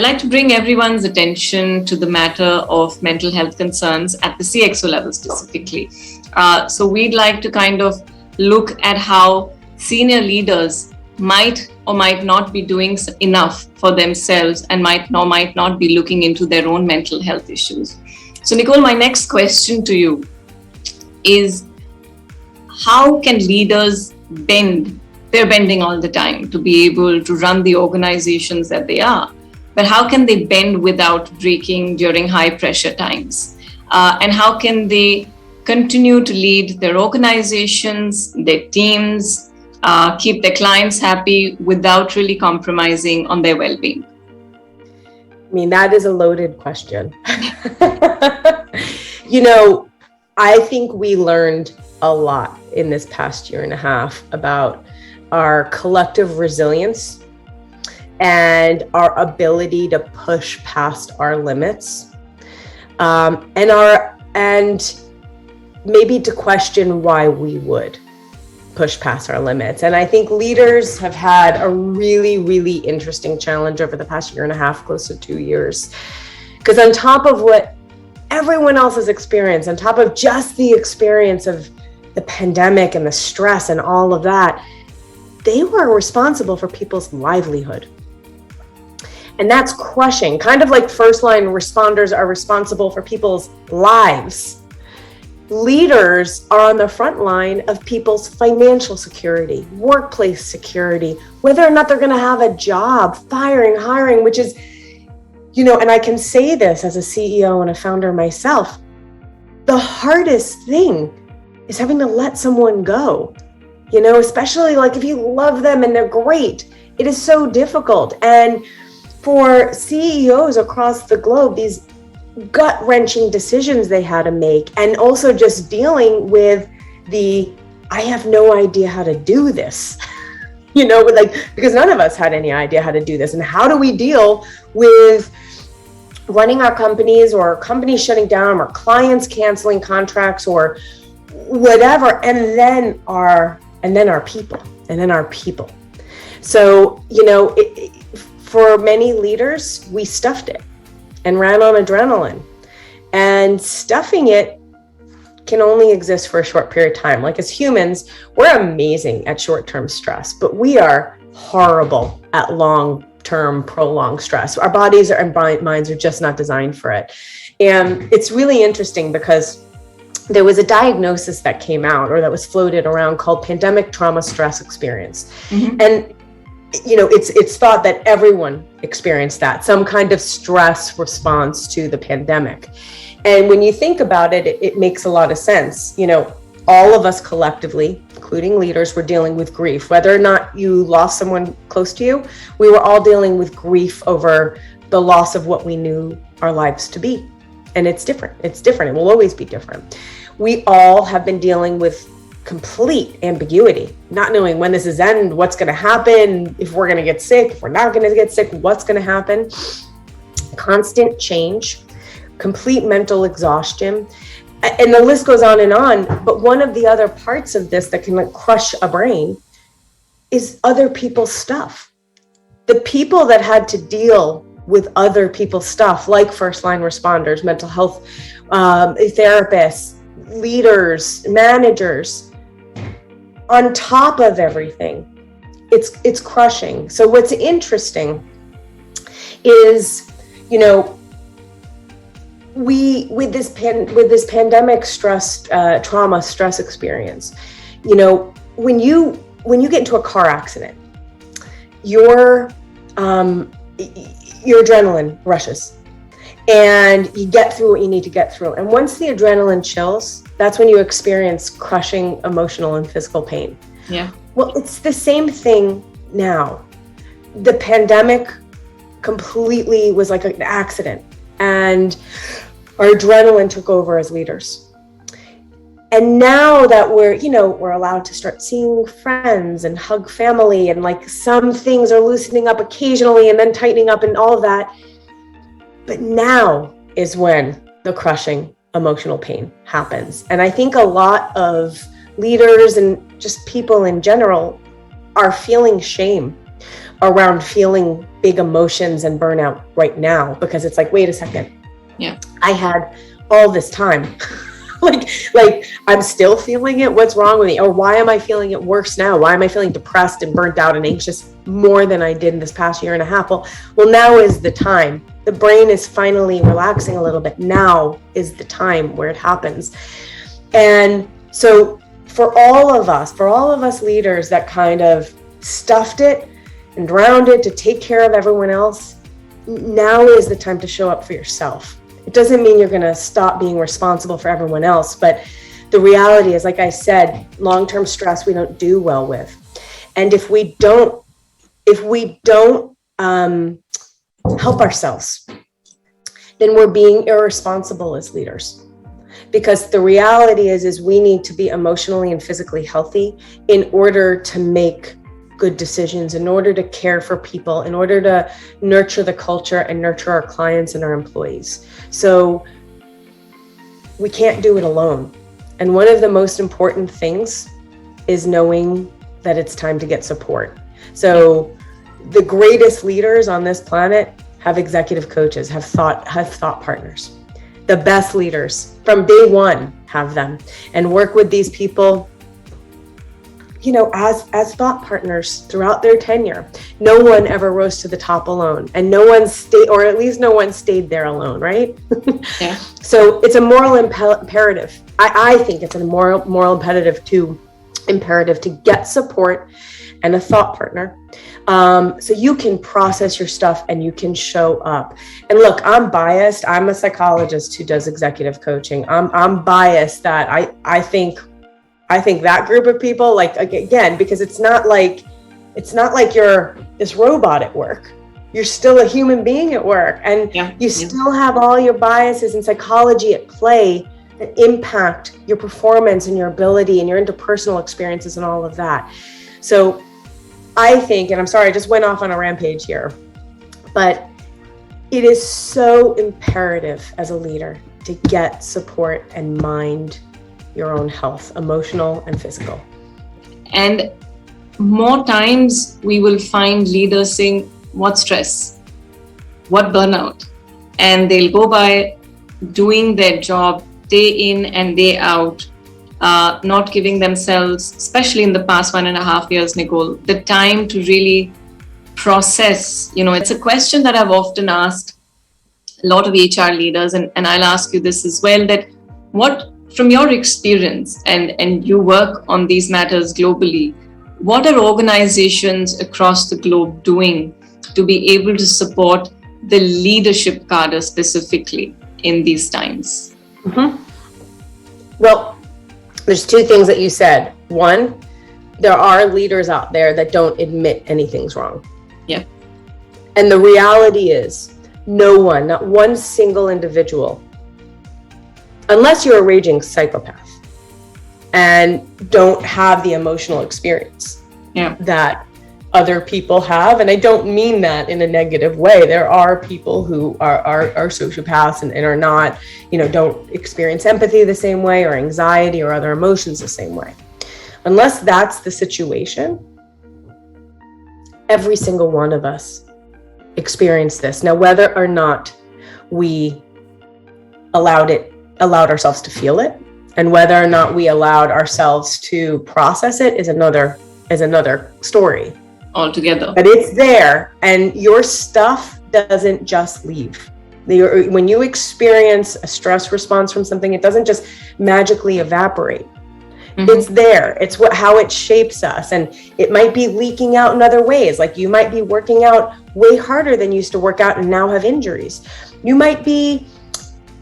I'd like to bring everyone's attention to the matter of mental health concerns at the CXO level specifically. So we'd like to kind of look at how senior leaders might or might not be doing enough for themselves and might not be looking into their own mental health issues. So Nicole, my next question to you is, how can leaders bend? They're bending all the time to be able to run the organizations that they are. But how can they bend without breaking during high pressure times? And how can they continue to lead their organizations, their teams, keep their clients happy without really compromising on their well-being? I mean, that is a loaded question. I think we learned a lot in this past year and a half about our collective resilience and our ability to push past our limits, and maybe to question why we would push past our limits. And I think leaders have had a really, really interesting challenge over the past year and a half, close to 2 years. Because on top of what everyone else has experienced, on top of just the experience of the pandemic and the stress and all of that, they were responsible for people's livelihood. And that's crushing, kind of like first line responders are responsible for people's lives. Leaders are on the front line of people's financial security, workplace security, whether or not they're going to have a job, firing, hiring, which is, and I can say this as a CEO and a founder myself, the hardest thing is having to let someone go, especially like if you love them and they're great, it is so difficult. And for CEOs across the globe, these gut-wrenching decisions they had to make, and also just dealing with I have no idea how to do this, because none of us had any idea how to do this. And how do we deal with running our companies, or companies shutting down, or clients canceling contracts, or whatever, and then our people. So, for many leaders, we stuffed it and ran on adrenaline, and stuffing it can only exist for a short period of time. Like, as humans, we're amazing at short-term stress, but we are horrible at long-term, prolonged stress. Our bodies and minds are just not designed for it. And it's really interesting because there was a diagnosis that came out, or that was floated around, called pandemic trauma stress experience. Mm-hmm. And it's thought that everyone experienced that, some kind of stress response to the pandemic. And when you think about it, it makes a lot of sense. All of us collectively, including leaders, were dealing with grief. Whether or not you lost someone close to you, we were all dealing with grief over the loss of what we knew our lives to be. And it's different. It will always be different. We all have been dealing with complete ambiguity, not knowing when this is end, what's going to happen, if we're going to get sick, if we're not going to get sick, what's going to happen. Constant change, complete mental exhaustion, and the list goes on and on. But one of the other parts of this that can crush a brain is other people's stuff. The people that had to deal with other people's stuff, like first line responders, mental health therapists, leaders, managers, on top of everything, it's crushing. So what's interesting is, we with this pandemic stress, trauma stress experience, when you get into a car accident, your adrenaline rushes, and you get through what you need to get through. And once the adrenaline chills, that's when you experience crushing emotional and physical pain. Yeah. Well, it's the same thing now. The pandemic completely was like an accident, and our adrenaline took over as leaders. And now that we're allowed to start seeing friends and hug family, and like some things are loosening up occasionally and then tightening up and all of that. But now is when the crushing emotional pain happens. And I think a lot of leaders and just people in general are feeling shame around feeling big emotions and burnout right now, because it's like, wait a second. Yeah. I had all this time. like I'm still feeling it. What's wrong with me? Or why am I feeling it worse now? Why am I feeling depressed and burnt out and anxious more than I did in this past year and a half? Well, now is the time. The brain is finally relaxing a little bit. Now is the time where it happens. And so for all of us leaders that kind of stuffed it and drowned it to take care of everyone else, now is the time to show up for yourself. It doesn't mean you're going to stop being responsible for everyone else, but the reality is, like I said, long-term stress we don't do well with. And if we don't help ourselves, then we're being irresponsible as leaders. Because the reality is we need to be emotionally and physically healthy in order to make good decisions, in order to care for people, in order to nurture the culture and nurture our clients and our employees. So we can't do it alone. And one of the most important things is knowing that it's time to get support. So the greatest leaders on this planet have executive coaches, have thought partners. The best leaders from day one have them, and work with these people, as thought partners throughout their tenure. No one ever rose to the top alone, and no one stayed there alone, right? Yeah. So it's a moral imperative. I think it's a moral imperative to get support and a thought partner, so you can process your stuff and you can show up. And look, I'm biased. I'm a psychologist who does executive coaching. I'm biased that I think that group of people, like, again, because it's not like you're this robot at work. You're still a human being at work, and you still have all your biases and psychology at play that impact your performance and your ability and your interpersonal experiences and all of that. So I think, and I'm sorry, I just went off on a rampage here, but it is so imperative as a leader to get support and mind your own health, emotional and physical. And more times we will find leaders saying, what stress? What burnout? And they'll go by doing their job day in and day out, not giving themselves, especially in the past 1.5 years, Nicole, the time to really process. It's a question that I've often asked a lot of HR leaders, and I'll ask you this as well, that what, from your experience, and you work on these matters globally, what are organizations across the globe doing to be able to support the leadership cadre specifically in these times? Mm-hmm. Well, there's two things that you said. One, there are leaders out there that don't admit anything's wrong. Yeah. And the reality is, no one, not one single individual, unless you're a raging psychopath and don't have the emotional experience that other people have. And I don't mean that in a negative way. There are people who are sociopaths and are not, don't experience empathy the same way, or anxiety or other emotions the same way. Unless that's the situation, every single one of us experienced this. Now, whether or not we allowed ourselves to feel it, and whether or not we allowed ourselves to process it is another story altogether. But it's there, and your stuff doesn't just leave. When you experience a stress response from something, it doesn't just magically evaporate. Mm-hmm. It's there. It's how it shapes us, and it might be leaking out in other ways. Like, you might be working out way harder than you used to work out and now have injuries. You might be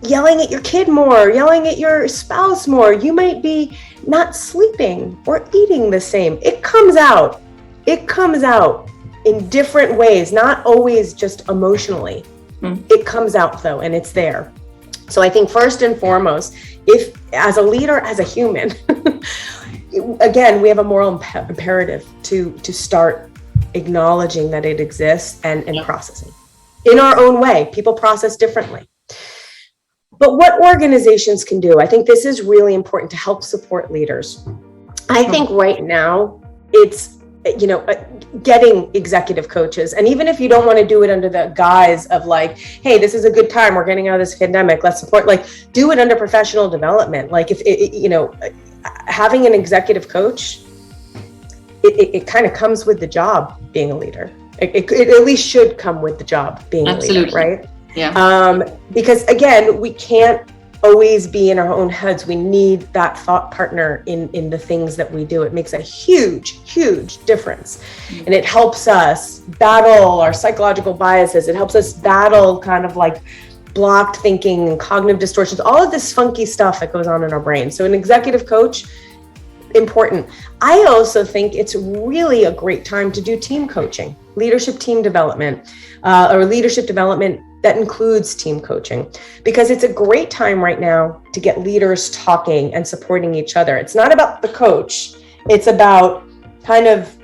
yelling at your kid more, yelling at your spouse more. You might be not sleeping or eating the same. It comes out in different ways, not always just emotionally. It comes out though, and it's there. So I think first and foremost, if as a leader, as a human, again, we have a moral imperative to start acknowledging that it exists and processing in our own way. People process differently. But what organizations can do, I think this is really important to help support leaders. I think right now it's getting executive coaches. And even if you don't want to do it under the guise of like, hey, this is a good time, we're getting out of this pandemic, let's support, like, do it under professional development. Like, if having an executive coach, it kind of comes with the job being a leader. It at least should come with the job being a leader, right? Yeah. Because again, we can't always be in our own heads. We need that thought partner in the things that we do. It makes a huge, huge difference. And it helps us battle our psychological biases. It helps us battle kind of like blocked thinking and cognitive distortions, all of this funky stuff that goes on in our brain. So an executive coach, important. I also think it's really a great time to do team coaching, leadership team development, or leadership development that includes team coaching, because it's a great time right now to get leaders talking and supporting each other. It's not about the coach. It's about kind of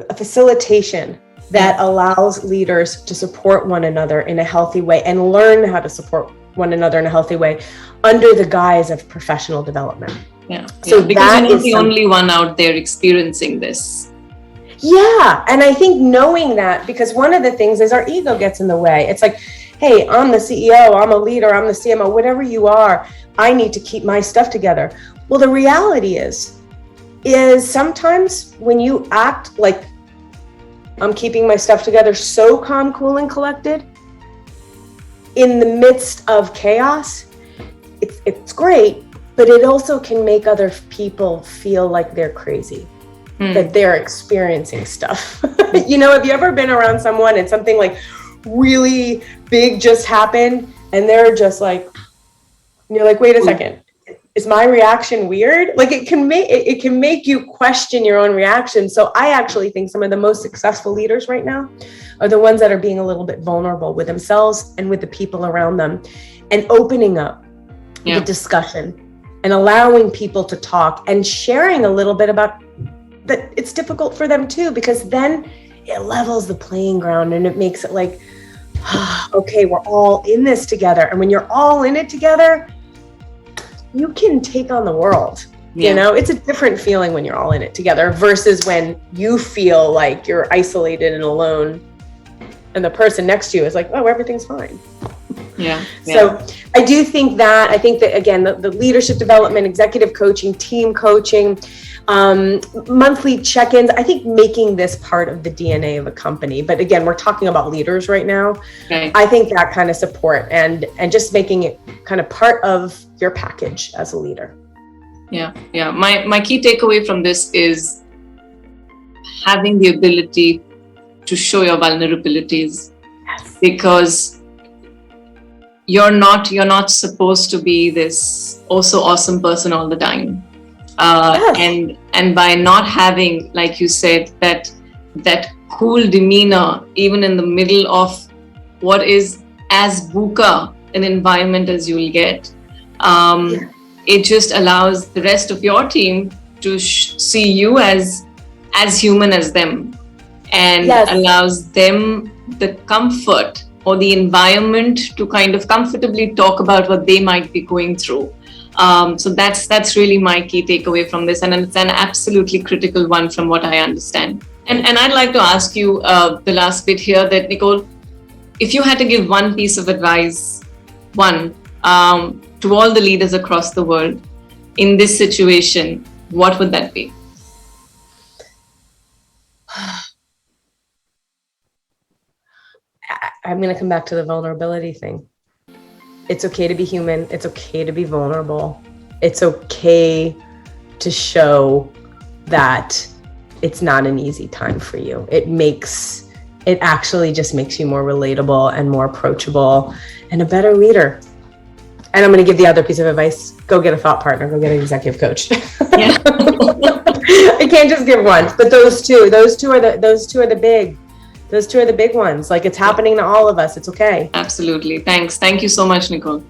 a facilitation that allows leaders to support one another in a healthy way and learn how to support one another in a healthy way under the guise of professional development. Yeah. So because you're not the only one out there experiencing this. Yeah. And I think knowing that, because one of the things is our ego gets in the way. It's like, hey, I'm the CEO, I'm a leader, I'm the CMO, whatever you are, I need to keep my stuff together. Well, the reality is sometimes when you act like I'm keeping my stuff together, so calm, cool, and collected, in the midst of chaos, it's great, but it also can make other people feel like they're crazy, that they're experiencing stuff. Have you ever been around someone and something like really big just happened and they're just like, and you're like, wait a second, is my reaction weird? Like it can make you question your own reaction. So I actually think some of the most successful leaders right now are the ones that are being a little bit vulnerable with themselves and with the people around them, and opening up the discussion and allowing people to talk and sharing a little bit about that. It's difficult for them too, because then it levels the playing ground and it makes it like, okay, we're all in this together. And when you're all in it together, you can take on the world. It's a different feeling when you're all in it together versus when you feel like you're isolated and alone and the person next to you is like, oh, everything's fine. Yeah. So I do think that, again, the leadership development, executive coaching, team coaching, monthly check-ins, I think making this part of the DNA of a company. But again, we're talking about leaders right now. Right. I think that kind of support and just making it kind of part of your package as a leader. Yeah. My key takeaway from this is having the ability to show your vulnerabilities, because you're not supposed to be this also awesome person all the time. And by not having, like you said, that cool demeanor, even in the middle of what is as VUCA an environment as you'll get, it just allows the rest of your team to see you as human as them, and allows them the comfort or the environment to kind of comfortably talk about what they might be going through. So that's really my key takeaway from this, and it's an absolutely critical one from what I understand. And I'd like to ask you the last bit here, that Nicole, if you had to give one piece of advice, to all the leaders across the world in this situation, what would that be? I'm going to come back to the vulnerability thing. It's okay to be human. It's okay to be vulnerable. It's okay to show that it's not an easy time for you. It actually just makes you more relatable and more approachable and a better leader. And I'm going to give the other piece of advice. Go get a thought partner. Go get an executive coach. Yeah. I can't just give one, but those two are the big ones. Like, it's happening to all of us. It's okay. Absolutely. Thanks. Thank you so much, Nicole.